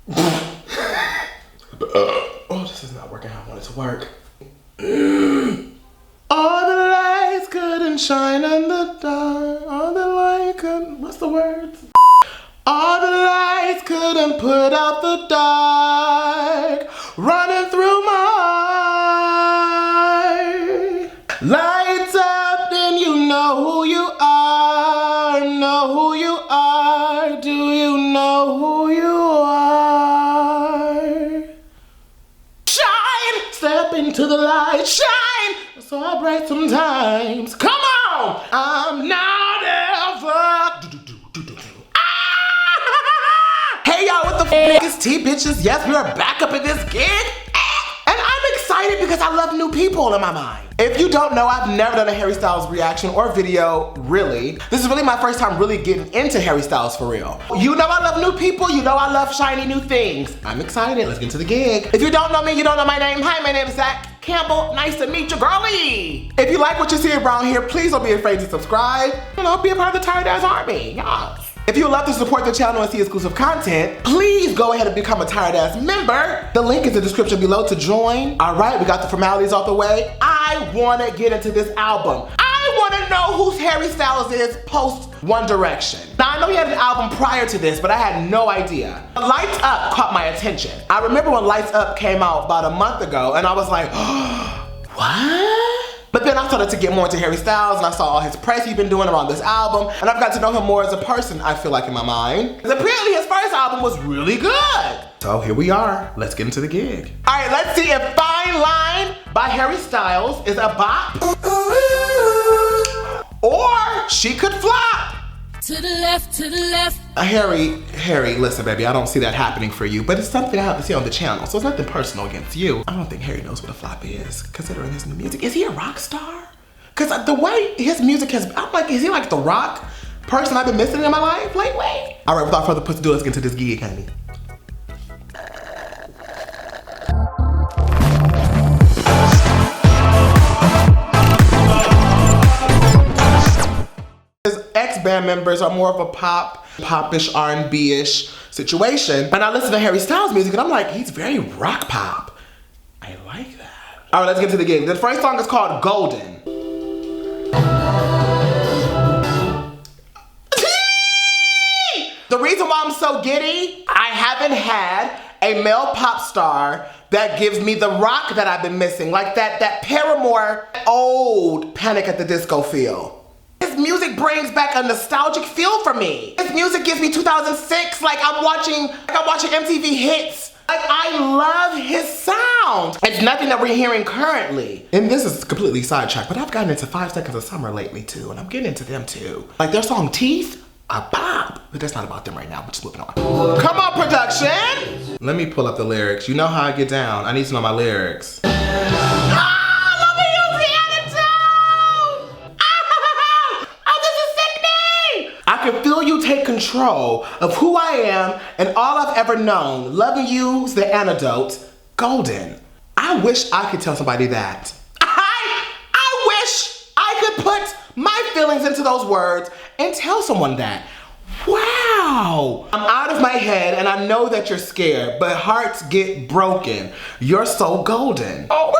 Oh, this is not working how I want it to work. All the lights couldn't shine in the dark. All the light couldn't, what's the words? All the lights couldn't put out the dark. Running through my heart. Lights up, then you know who you are. Know who you are. Do you know who you are? Shine! Step into the light. Shine! So I bright sometimes. Come on! I'm not ever. Hey y'all, what the f is tea, bitches? Yes, we are back up in this gig. And I'm excited because I love new people in my mind. If you don't know, I've never done a Harry Styles reaction or video, really. This is really my first time really getting into Harry Styles for real. You know I love new people, you know I love shiny new things. I'm excited, let's get into the gig. If you don't know me, you don't know my name. Hi, my name is Zach. Campbell, nice to meet you, girlie. If you like what you see around here, please don't be afraid to subscribe. You know, be a part of the Tired Ass Army, yes. If you would love to support the channel and see exclusive content, please go ahead and become a Tired Ass member. The link is in the description below to join. All right, we got the formalities off the way. I wanna get into this album. I wanna know who Harry Styles is post One Direction. Now I know he had an album prior to this, but I had no idea. Lights Up caught my attention. I remember when Lights Up came out about a month ago and I was like, what? But then I started to get more into Harry Styles and I saw all his press he's been doing around this album and I've got to know him more as a person, I feel like, in my mind. Because apparently his first album was really good. So here we are, let's get into the gig. All right, let's see if Fine Line by Harry Styles is a bop or she could flop. To the left, to the left. Harry, listen, baby, I don't see that happening for you, but it's something I have to see on the channel, so it's nothing personal against you. I don't think Harry knows what a flop is, considering his new music. Is he a rock star? Because the way his music has, I'm like, is he like the rock person I've been missing in my life lately? All right, without further ado, let's get into this gig, honey. Band members are more of a popish, R&B-ish situation. And I listen to Harry Styles music and I'm like, he's very rock pop. I like that. All right, let's get to the gig. The first song is called Golden. The reason why I'm so giddy, I haven't had a male pop star that gives me the rock that I've been missing. Like that Paramore old Panic at the Disco feel. His music brings back a nostalgic feel for me. His music gives me 2006, like I'm watching MTV Hits. Like I love his sound. It's nothing that we're hearing currently. And this is completely sidetracked, but I've gotten into 5 Seconds of Summer lately too, and I'm getting into them too. Like their song Teeth, a bop. But that's not about them right now, we're just moving on. Come on, production. Let me pull up the lyrics. You know how I get down. I need to know my lyrics. I can feel you take control of who I am and all I've ever known. Loving you's the antidote. Golden. I wish I could tell somebody that. I wish I could put my feelings into those words and tell someone that. Wow. I'm out of my head and I know that you're scared, but hearts get broken. You're so golden. Oh,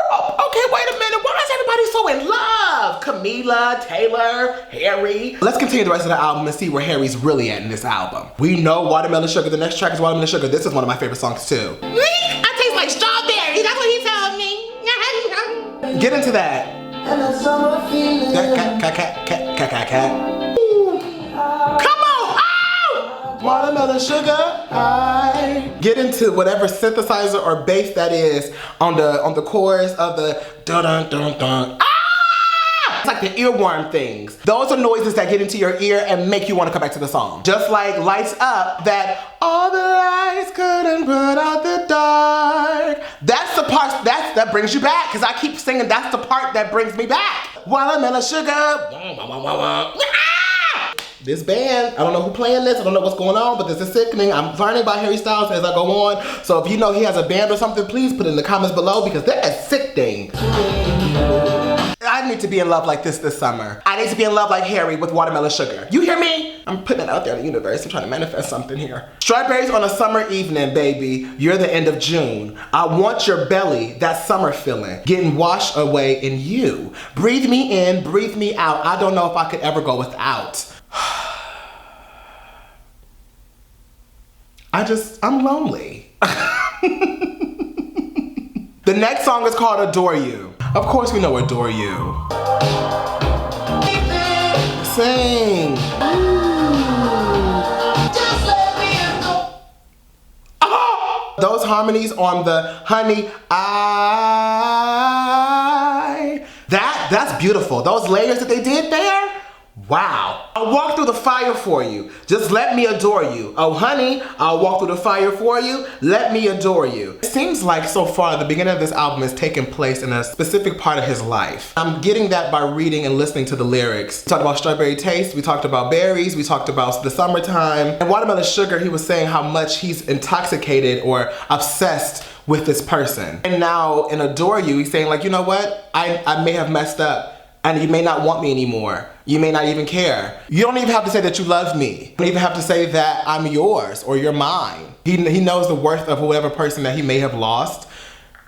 okay, wait a minute. Why is everybody so in love? Camila, Taylor, Harry. Let's continue the rest of the album and see where Harry's really at in this album. We know Watermelon Sugar. The next track is Watermelon Sugar. This is one of my favorite songs too. I taste like strawberry. That's what he told me. Get into that. Come on. Watermelon Sugar, I get into whatever synthesizer or bass that is on the chorus of the dun dun dun dun. It's like the earworm things. Those are noises that get into your ear and make you want to come back to the song. Just like Lights Up, that all the lights couldn't put out the dark. That's the part that brings you back, because I keep singing that's the part that brings me back. Watermelon Sugar. This band, I don't know who playing this, I don't know what's going on, but this is sickening. I'm learning about Harry Styles as I go on. So if you know he has a band or something, please put it in the comments below because that is sickening. I I need to be in love like this summer. I need to be in love like Harry with watermelon sugar. You hear me? I'm putting it out there in the universe. I'm trying to manifest something here. Strawberries on a summer evening, baby. You're the end of June. I want your belly, that summer feeling, getting washed away in you. Breathe me in, breathe me out. I don't know if I could ever go without. I'm lonely. The next song is called Adore You. Of course we know Adore You. Sing. Oh, those harmonies on the honey, that's beautiful. Those layers that they did there, wow. I'll walk through the fire for you. Just let me adore you. Oh honey, I'll walk through the fire for you. Let me adore you. It seems like so far the beginning of this album is taking place in a specific part of his life. I'm getting that by reading and listening to the lyrics. We talked about strawberry taste, we talked about berries, we talked about the summertime. And watermelon sugar, he was saying how much he's intoxicated or obsessed with this person. And now in Adore You, he's saying like, you know what? I may have messed up and you may not want me anymore. You may not even care. You don't even have to say that you love me. You don't even have to say that I'm yours or you're mine. He knows the worth of whatever person that he may have lost.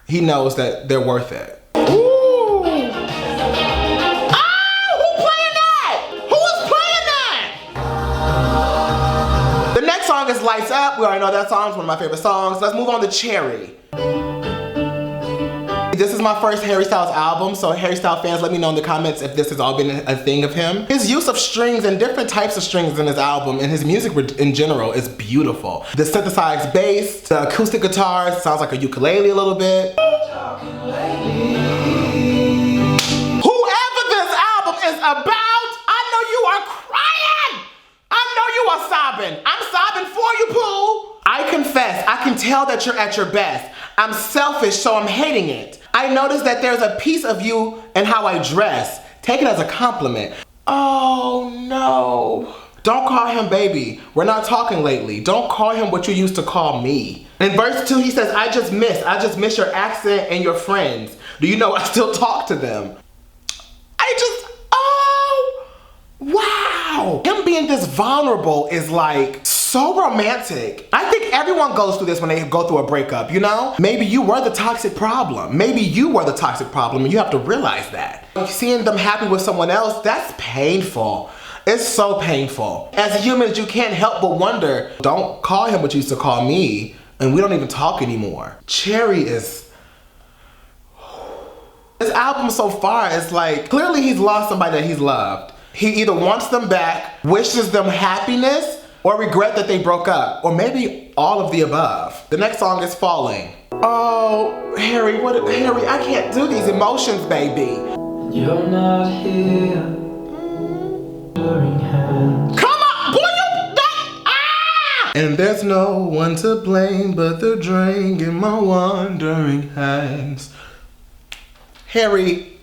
He knows that they're worth it. Ooh. Ah, who playing that? Who is playing that? The next song is Lights Up. We already know that song. It's one of my favorite songs. Let's move on to Cherry. This is my first Harry Styles album, so Harry Styles fans, let me know in the comments if this has all been a thing of him. His use of strings and different types of strings in his album and his music in general is beautiful. The synthesized bass, the acoustic guitars, sounds like a ukulele a little bit. Whoever this album is about, I know you are crying. I know you are sobbing. I'm sobbing for you, Pooh. I confess, I can tell that you're at your best. I'm selfish, so I'm hating it. I noticed that there's a piece of you in how I dress. Take it as a compliment. Oh no. Don't call him baby. We're not talking lately. Don't call him what you used to call me. In verse 2, he says, I just miss your accent and your friends. Do you know I still talk to them? Oh, wow. Him being this vulnerable is like, so romantic. I think everyone goes through this when they go through a breakup, you know? Maybe you were the toxic problem. Maybe you were the toxic problem and you have to realize that. Seeing them happy with someone else, that's painful. It's so painful. As humans, you can't help but wonder, don't call him what you used to call me, and we don't even talk anymore. Cherry is... This album so far is like, clearly he's lost somebody that he's loved. He either wants them back, wishes them happiness, or regret that they broke up, or maybe all of the above. The next song is Falling. Oh, Harry, Harry, I can't do these emotions, baby. You're not here. Come on, boy, And there's no one to blame but the drink in my wandering hands. Harry.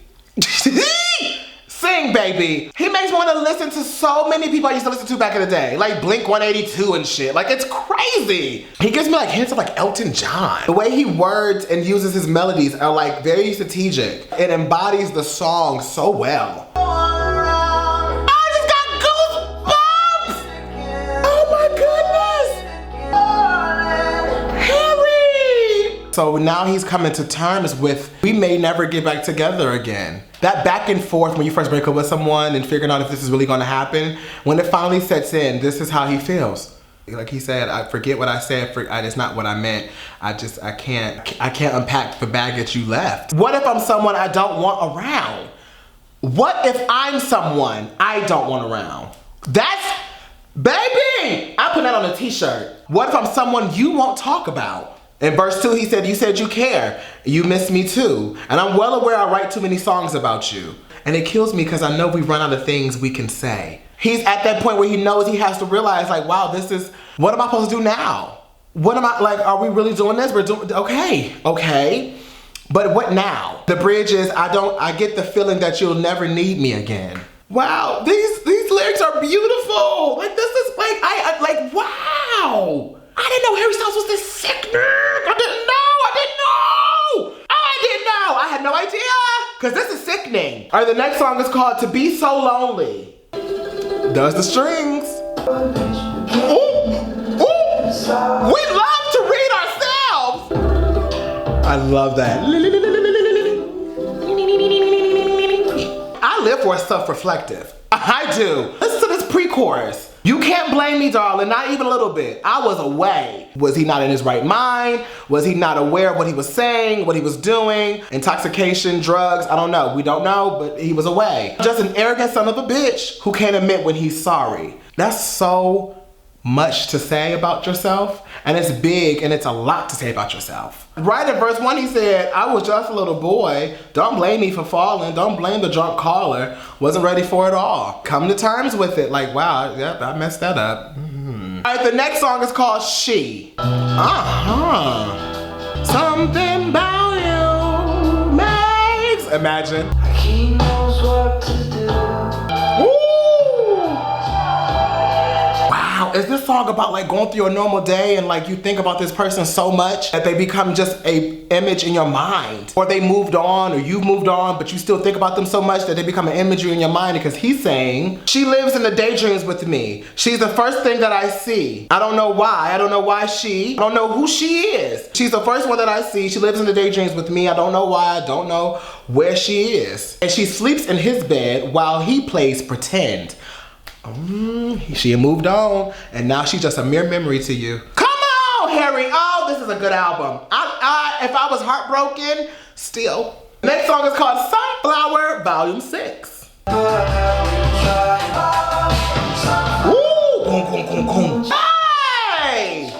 Sing, baby. He makes me want to listen to so many people I used to listen to back in the day. Like Blink 182 and shit. Like, it's crazy. He gives me like hints of like Elton John. The way he words and uses his melodies are like very strategic. It embodies the song so well. I just got goosebumps! Oh my goodness! Harry! So now he's coming to terms with, we may never get back together again. That back and forth when you first break up with someone and figuring out if this is really gonna happen, when it finally sets in, this is how he feels. Like he said, I forget what I said, it's not what I meant. I can't unpack the baggage you left. What if I'm someone I don't want around? What if I'm someone I don't want around? That's, baby! I put that on a t-shirt. What if I'm someone you won't talk about? In verse 2, he said, you said you care. You miss me too. And I'm well aware I write too many songs about you. And it kills me because I know we run out of things we can say. He's at that point where he knows he has to realize like, wow, what am I supposed to do now? What am I, like, are we really doing this? We're doing, okay. But what now? The bridge is, I get the feeling that you'll never need me again. Wow, these lyrics are beautiful. Like this is like, wow. I didn't know Harry Styles was this sick nerd. I didn't know. I had no idea. because this is sickening. All right, the next song is called To Be So Lonely. Does the strings. Ooh, ooh. We love to read ourselves. I love that. I live for a self-reflective. I do. Listen to this pre-chorus. You can't blame me, darling, not even a little bit. I was away. Was he not in his right mind? Was he not aware of what he was saying, what he was doing? Intoxication, drugs, I don't know. We don't know, but he was away. Just an arrogant son of a bitch who can't admit when he's sorry. That's so much to say about yourself, and it's big and it's a lot to say about yourself. Right in verse 1 he said, I was just a little boy. Don't blame me for falling. Don't blame the drunk caller. Wasn't ready for it all. Come to terms with it. Like, wow, yep, I messed that up. All right, the next song is called She. Something about you makes. Imagine. He knows what to do. Wow, is this song about like going through a normal day and like you think about this person so much that they become just a image in your mind? Or they moved on, or you've moved on, but you still think about them so much that they become an imagery in your mind? Because he's saying, she lives in the daydreams with me. She's the first thing that I see. I don't know why. I don't know why I don't know who she is. She's the first one that I see. She lives in the daydreams with me. I don't know why. I don't know where she is. And she sleeps in his bed while he plays pretend. She had moved on, and now she's just a mere memory to you. Come on, Harry. Oh, this is a good album. If I was heartbroken, still. The next song is called Sunflower, Volume 6. Woo! Boom, boom, boom, boom. Hey!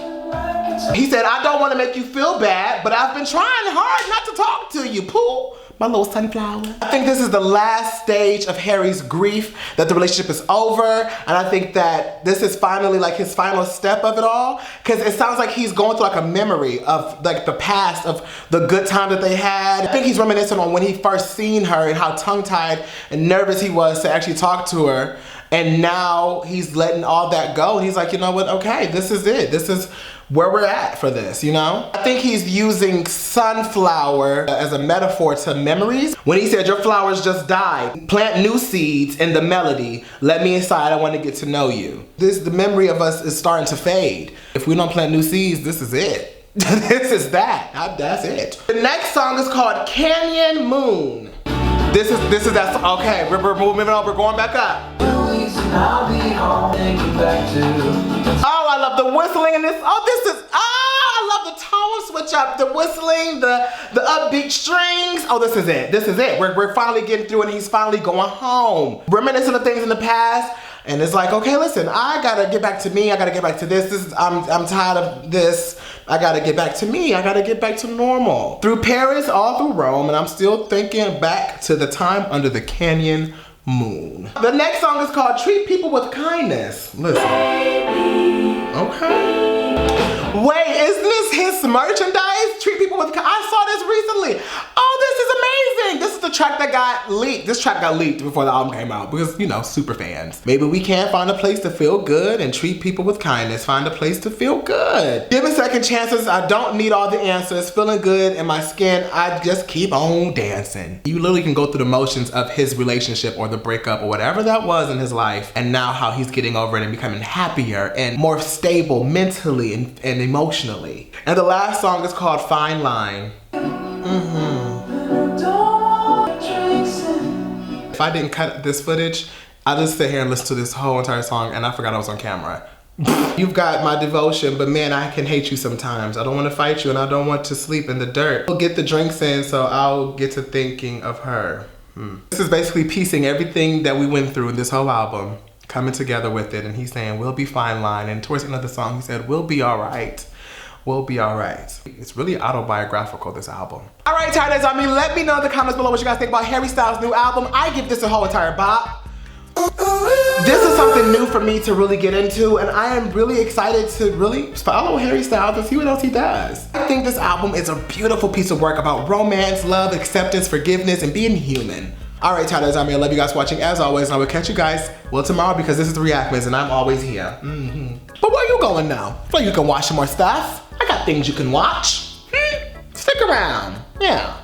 He said, I don't want to make you feel bad, but I've been trying hard not to talk to you, Pooh. My little sunflower. I think this is the last stage of Harry's grief, that the relationship is over. And I think that this is finally like his final step of it all. Cause it sounds like he's going through like a memory of like the past, of the good time that they had. I think he's reminiscing on when he first seen her and how tongue-tied and nervous he was to actually talk to her. And now he's letting all that go. And he's like, you know what, okay, this is it. This is where we're at for this, you know? I think he's using sunflower as a metaphor to memories. When he said, your flowers just died. Plant new seeds in the melody. Let me inside, I want to get to know you. The memory of us is starting to fade. If we don't plant new seeds, this is it. This is that, that's it. The next song is called Canyon Moon. This is that song. Okay, we're moving on, we're going back up. I'll be home, thinking back to. Oh, I love the whistling in this. I love the tone switch up, the whistling, the upbeat strings. Oh, this is it. This is it. We're finally getting through it, and he's finally going home. Reminiscing of things in the past, and it's like, okay, listen, I gotta get back to me. I gotta get back to this. I'm tired of this. I gotta get back to me. I gotta get back to normal. Through Paris, all through Rome, and I'm still thinking back to the time under the Canyon Moon. The next song is called Treat People with Kindness. Listen. Okay. Wait, isn't this his merchandise? Treat People with Kindness. I saw this recently. Oh, this is amazing. This is the track that got leaked. This track got leaked before the album came out because, you know, super fans. Maybe we can find a place to feel good and treat people with kindness. Find a place to feel good. Give me second chances. I don't need all the answers. Feeling good in my skin. I just keep on dancing. You literally can go through the motions of his relationship or the breakup or whatever that was in his life, and now how he's getting over it and becoming happier and more stable mentally and emotionally. And the last song is called Fine Line. If I didn't cut this footage, I'll just sit here and listen to this whole entire song, and I forgot I was on camera. You've got my devotion, but man, I can hate you sometimes. I don't want to fight you, and I don't want to sleep in the dirt. We'll get the drinks in, so I'll get to thinking of her. This is basically piecing everything that we went through in this whole album, coming together with it, and he's saying, we'll be fine line, and towards the end of the song, he said, we'll be all right. We'll be all right. It's really autobiographical, this album. All right, Titans, let me know in the comments below what you guys think about Harry Styles' new album. I give this a whole entire bop. This is something new for me to really get into, and I am really excited to really follow Harry Styles and see what else he does. I think this album is a beautiful piece of work about romance, love, acceptance, forgiveness, and being human. All right, Titans, I love you guys watching as always, and I will catch you guys, well, tomorrow, because this is the Reactments, and I'm always here. But where you going now? So you can watch some more stuff. I got things you can watch. Stick around. Yeah.